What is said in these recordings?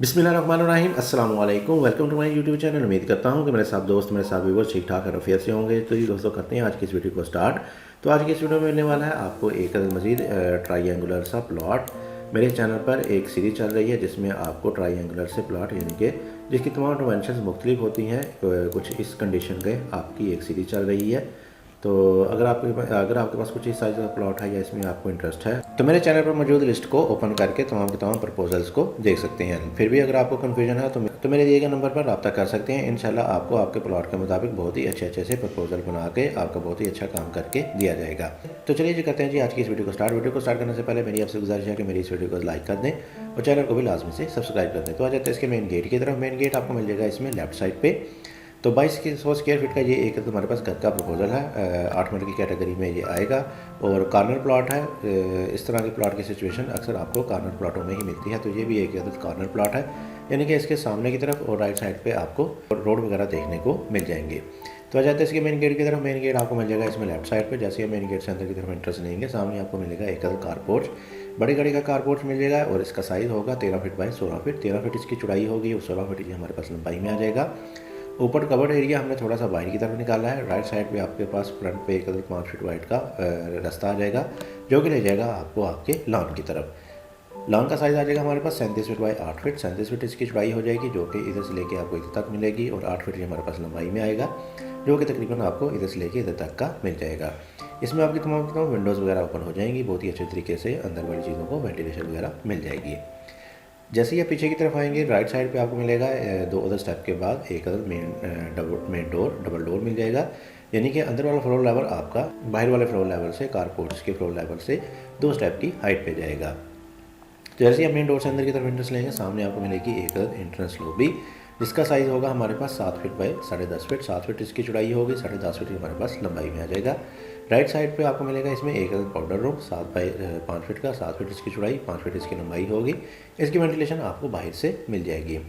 बिस्मिल्लाहिर्रहमानिर्रहीम अस्सलाम वालेकुम। Welcome to my YouTube channel. उम्मीद करता हूँ कि मेरे साथ दोस्त मेरे साथ व्यूअर्स ठीक ठाक रफियत से होंगे। तो ये दोस्तों करते हैं आज की इस वीडियो को स्टार्ट। तो आज की इस वीडियो में मिलने वाला है आपको एक मज़ीद ट्राइंगुलर सा प्लॉट। मेरे चैनल पर एक सीरीज़ चल रही है जिसमें आपको ट्राइंगुलर से प्लॉट यानी कि जिसकी तमाम डायमेंशंस मुख्तलिफ होती हैं, कुछ इस कंडीशन के आपकी एक सीरीज़ चल रही है। तो अगर आपके पास कुछ इस साइज़ का प्लॉट है या इसमें आपको इंटरेस्ट है तो मेरे चैनल पर मौजूद लिस्ट को ओपन करके तमाम के तमाम प्रपोजल्स को देख सकते हैं। फिर भी अगर आपको कन्फ्यूजन है तो मेरे दिए गए नंबर पर रब्ता कर सकते हैं। इंशाल्लाह आपको आपके प्लॉट के मुताबिक बहुत ही अच्छे से प्रपोजल बना के आपका बहुत ही अच्छा काम करके दिया जाएगा। तो चलिए जी करते हैं जी आज की इस वीडियो को स्टार्ट करने से पहले मेरी आपसे गुजारिश है कि मेरी इस वीडियो को लाइक कर दें और चैनल को भी लाजमी से सब्सक्राइब कर दें। तो आ जाते हैं इसके मेन गेट की तरफ। मेन गेट आपको मिल जाएगा इसमें लेफ्ट साइड पे। तो 2200 स्क्वायर फीट का ये एक हमारे पास घर का प्रपोजल है। 8 मरल की कैटेगरी में ये आएगा और कॉर्नर प्लॉट है। इस तरह के प्लॉट की सिचुएशन अक्सर आपको कॉर्नर प्लॉटों में ही मिलती है। तो ये भी एक कॉर्नर प्लॉट है, यानी कि इसके सामने की तरफ और राइट साइड पे आपको रोड वगैरह देखने को मिल जाएंगे। तो आ जाते हैं इसके मेन गेट की तरफ। मेन गेट आपको मिल जाएगा इसमें लेफ्ट साइड पे। जैसे ही मेन गेट से अंदर की तरफ इंट्रेंस लेंगे सामने आपको मिलेगा एक कारपोर्च, बड़ी गाड़ी का कारपोर्च मिल जाएगा और इसका साइज़ होगा 13 फीट बाई 16 फीट। 13 फीट इसकी चौड़ाई होगी और 16 फीट ये हमारे पास लंबाई में आ जाएगा। ऊपर कवर्ड एरिया हमने थोड़ा सा बाहर की तरफ निकाला है। राइट साइड पे आपके पास फ्रंट पे एक 5 फीट वाइड का रास्ता आ जाएगा जो कि ले जाएगा आपको आपके लॉन की तरफ। लॉन का साइज़ आ जाएगा हमारे पास 37 फीट बाई 8 फीट। 37 फीट इसकी चौड़ाई हो जाएगी जो कि इधर से लेके आपको इधर तक मिलेगी और 8 फीट ये हमारे पास लंबाई में आएगा जो कि तकरीबन आपको इधर से लेके इधर तक का मिल जाएगा। इसमें आपकी तमाम विंडोज़ वगैरह ओपन हो जाएंगी, बहुत ही अच्छे तरीके से अंदर वाली चीज़ों को वेंटिलेशन वगैरह मिल जाएगी। जैसे ही आप पीछे की तरफ आएंगे राइट साइड पे आपको मिलेगा 2 अदर स्टेप के बाद एक अदर मेन डबल डोर मिल जाएगा, यानी कि अंदर वाला फ्लोर लेवल आपका बाहर वाले फ्लोर लेवल से कारपोर्ट्स के फ्लोर लेवल से 2 स्टेप की हाइट पे जाएगा। तो जैसे ही आप मेन डोर से अंदर की तरफ एंट्रेंस लेंगे सामने आपको मिलेगी एक अदर एंट्रेंस लॉबी जिसका साइज़ होगा हमारे पास 7 फीट बाई 10.5 फीट। 7 फीट इसकी चौड़ाई होगी, 10.5 फीट हमारे पास लंबाई में आ जाएगा। राइट साइड पे आपको मिलेगा इसमें एक पाउडर रूम 7 बाई 5 फीट का। 7 फीट इसकी चौड़ाई, 5 फीट इसकी लंबाई होगी। इसकी वेंटिलेशन आपको बाहर से मिल जाएगी।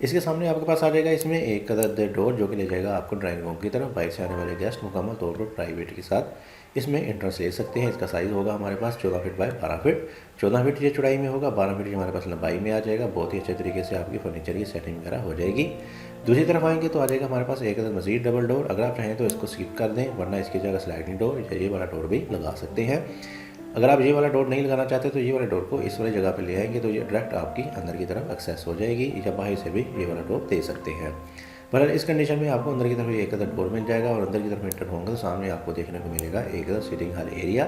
इसके सामने आपके पास आ जाएगा इसमें एक अदर डोर जो कि ले जाएगा आपको ड्राइंग रूम की तरफ। बाहर से आने वाले गेस्ट मुकम्मल तौर पर प्राइवेट के साथ इसमें एंट्रेंस ले सकते हैं। इसका साइज़ होगा हमारे पास 14 फीट बाई 12 फीट। 14 फीट ये चौड़ाई में होगा, 12 फीट ये हमारे पास लंबाई में आ जाएगा। बहुत ही अच्छे तरीके से आपकी फर्नीचर की सेटिंग वगैरह हो जाएगी। दूसरी तरफ आएंगे तो आ जाएगा हमारे पास एक मज़ीद डबल डोर। अगर आप चाहें तो इसको स्किप कर दें, वरना इसकी जगह स्लाइडिंग डोर या ये वाला डोर भी लगा सकते हैं। अगर आप ये वाला डोर नहीं लगाना चाहते तो ये वाले डोर को इस वाली जगह पे ले आएंगे तो ये डायरेक्ट आपकी अंदर की तरफ एक्सेस हो जाएगी, या बाहर से भी ये वाला डोर दे सकते हैं। पर इस कंडीशन में आपको अंदर की तरफ एक अदर डोर मिल जाएगा और अंदर की तरफ एंटर होंगे तो सामने आपको देखने को मिलेगा एक other sitting hall area,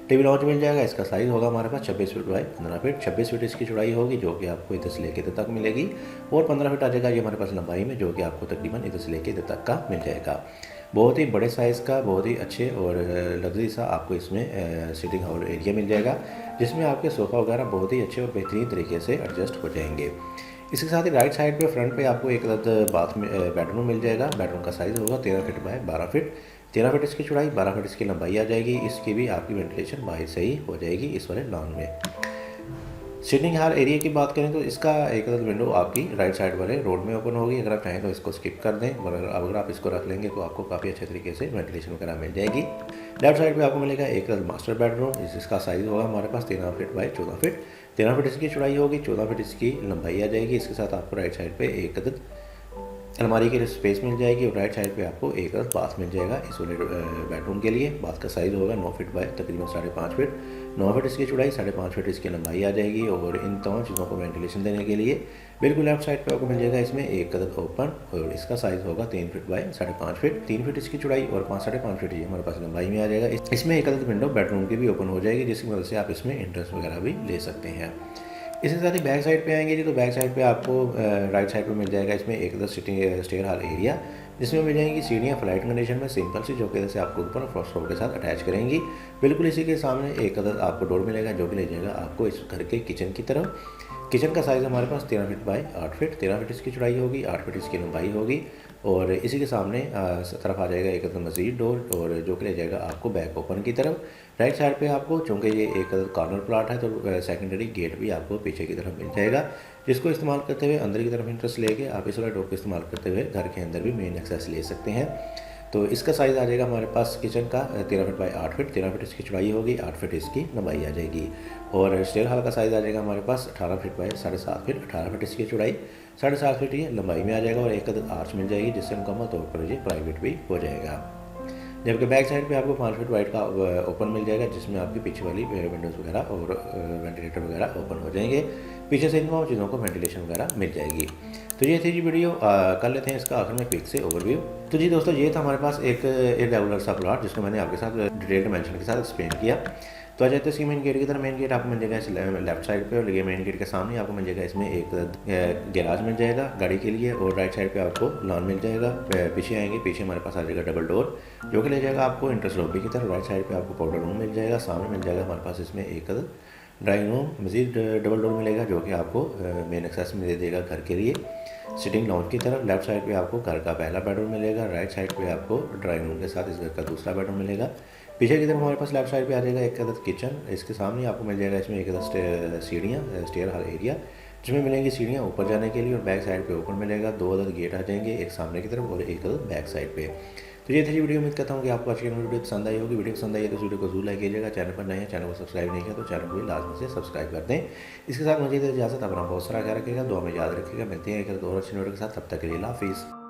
TV lounge मिल जाएगा। इसका साइज़ होगा हमारे पास 26 फीट बाई 15 फीट। 26 फीट इसकी चौड़ाई होगी जो कि आपको इधर से लेके इधर तक मिलेगी और 15 फीट आ जाएगा ये हमारे पास लंबाई में जो कि आपको तकरीबन इधर से लेके इधर तक का मिल जाएगा। बहुत ही बड़े साइज़ का, बहुत ही अच्छे और लग्जरी सा आपको इसमें सिटिंग हॉल एरिया मिल जाएगा जिसमें आपके सोफ़ा वगैरह बहुत ही अच्छे और बेहतरीन तरीके से एडजस्ट हो जाएंगे। इसके साथ ही राइट साइड पे फ्रंट पे आपको एक बाथ में बेडरूम मिल जाएगा। बेडरूम का साइज़ होगा 13 फीट बाय 12 फीट। 13 फीट इसकी चौड़ाई, 12 फीट इसकी लंबाई आ जाएगी। इसकी भी आपकी वेंटिलेशन बाहर से ही हो जाएगी इस वाले लॉन में। सिटिंग हॉल एरिया की बात करें तो इसका एक विंडो आपकी राइट साइड वाले रोड में ओपन होगी। अगर आप चाहें तो इसको स्किप कर दें, मगर अगर आप इसको रख लेंगे तो आपको काफ़ी अच्छे तरीके से वेंटिलेशन वगैरह मिल जाएगी। लेफ्ट साइड पे आपको मिलेगा एक मास्टर बेडरूम। इसका साइज़ होगा हमारे पास 13 फीट बाई 14 फीट। 13 फीट इसकी चौड़ाई होगी, 14 फीट इसकी लंबाई आ जाएगी। इसके साथ आपको राइट साइड पर एक अदद अलमारी की स्पेस मिल जाएगी और राइट साइड पे आपको एक बाथ मिल जाएगा इस वाले बेडरूम के लिए। बाथ का साइज़ होगा 9 फीट बाय तकरीबन 5.5 फीट। 9 फीट इसकी चौड़ाई, 5.5 फीट इसकी लंबाई आ जाएगी। और इन तमाम चीज़ों को वेंटिलेशन देने के लिए बिल्कुल लेफ्ट साइड पे आपको मिल जाएगा इसमें एक अदद ओपन और इसका साइज़ होगा 3 फीट बाय 5.5 फीट। 3 फीट इसकी चौड़ाई और 5.5 फीट ये हमारे पास लंबाई में आ जाएगा। इसमें एक अदद विंडो बेडरूम की भी ओपन हो जाएगी जिसकी मदद से आप इसमें एंट्रेंस वगैरह भी ले सकते हैं। इसके साथ ही बैक साइड पे आएंगे जी तो बैक साइड पे आपको राइट साइड पे मिल जाएगा इसमें एक other sitting stair hall area जिसमें मिल जाएंगी सीढ़ियाँ फ्लाइट कंडीशन में सिंपल सी जो कि इधर से आपको ऊपर फर्स्ट फ्लोर के साथ अटैच करेंगी। बिल्कुल इसी के सामने एक अदर आपको डोर मिलेगा जो कि ले जाएगा आपको इस घर के किचन की तरफ। किचन का साइज़ हमारे पास 13 फीट बाई 8 फीट। 13 फीट इसकी चौड़ाई होगी, 8 फीट इसकी लंबाई होगी। और इसी के सामने तरफ आ जाएगा एक मज़ीद डोर और जो कि ले जाएगा आपको बैक ओपन की तरफ। राइट साइड पे आपको, चूँकि ये एक कॉर्नर प्लॉट है तो सेकेंडरी गेट भी आपको पीछे की तरफ मिल जाएगा जिसको इस्तेमाल करते हुए अंदर की तरफ इंट्रेंस लेके आप इस वाले डोर को इस्तेमाल करते हुए घर के अंदर भी मेन एक्सेस ले सकते हैं। तो इसका साइज़ आ जाएगा हमारे पास किचन का 13 फीट बाई 8 फीट, 13 फीट इसकी चौड़ाई होगी, 8 फीट इसकी लंबाई आ जाएगी। और स्टेयर हॉल का साइज़ आ जाएगा हमारे पास 18 फीट बाई 7.5 फीट, 18 फीट इसकी चौड़ाई, 7.5 फीट ये लंबाई में आ जाएगा और एक अदद आर्च मिल जाएगी जिससे मुकम्मल तौर पर ये प्राइवेट भी हो जाएगा। जबकि बैक साइड पे आपको 5 फीट वाइड का ओपन मिल जाएगा जिसमें आपकी पीछे वाली विंडोज़ वगैरह और वेंटिलेटर वगैरह ओपन हो जाएंगे। पीछे से इन तमाम चीज़ों को वेंटिलेशन वगैरह मिल जाएगी। तो ये थी जी वीडियो, कर लेते हैं इसका आखिर में क्विक से ओवरव्यू। तो जी दोस्तों, ये था हमारे पास एक इरेगुलर सा प्लॉट जिसको मैंने आपके साथ डिटेल डायमेंशन के साथ एक्सप्लेन किया। तो आ जाते हैं इसकी मेन गेट की तरफ। मेन गेट आपको मिल जाएगा इस लेफ्ट साइड पे और ये मेन गेट के सामने आपको मिल जाएगा इसमें एक गैराज मिल जाएगा गाड़ी के लिए और राइट साइड पे आपको लॉन मिल जाएगा। पीछे आएंगे, पीछे हमारे पास आ जाएगा डबल डोर जो कि ले जाएगा आपको इंट्रेस लॉबी की तरफ। राइट साइड पे आपको पाउडर रूम मिल जाएगा, सामने मिल जाएगा हमारे पास इसमें एक ड्राइंग रूम, मजीद डबल डोर मिलेगा जो कि आपको मेन एक्सेस में दे देगा घर के लिए। सिटिंग लाउंज की तरफ लेफ्ट साइड पे आपको घर का पहला बेडरूम मिलेगा, राइट साइड पे आपको ड्राइंग रूम के साथ इस घर का दूसरा बेडरूम मिलेगा। पीछे की तरफ हमारे पास लेफ्ट साइड पे आ जाएगा एक अदद किचन, इसके सामने आपको मिल जाएगा इसमें एक अदद सीढ़ियाँ, स्टेयर हॉल एरिया जिसमें मिलेंगी सीढ़ियाँ ऊपर जाने के लिए और बैक साइड पे ऊपर मिलेगा 2 अदद गेट आ जाएंगे, एक सामने की तरफ और एक अदद बैक साइड पे। तो ये थी वीडियो, उम्मीद करता हूँ कि आपको आज की वीडियो पसंद आई होगी। वीडियो पसंद आई है तो वीडियो को जरूर लाइक कीजिएगा। चैनल पर नए हैं, चैनल को सब्सक्राइब नहीं किया तो चैनल को भी लाजमी से सब्सक्राइब कर दें। इसके साथ मुझे इजाज़त, अपना बहुत सारा ख्याल रखिएगा, दुआ में याद रखिएगा। मिलते हैं एक और अच्छी वीडियो के साथ, तब तक के लिए हाफिज़।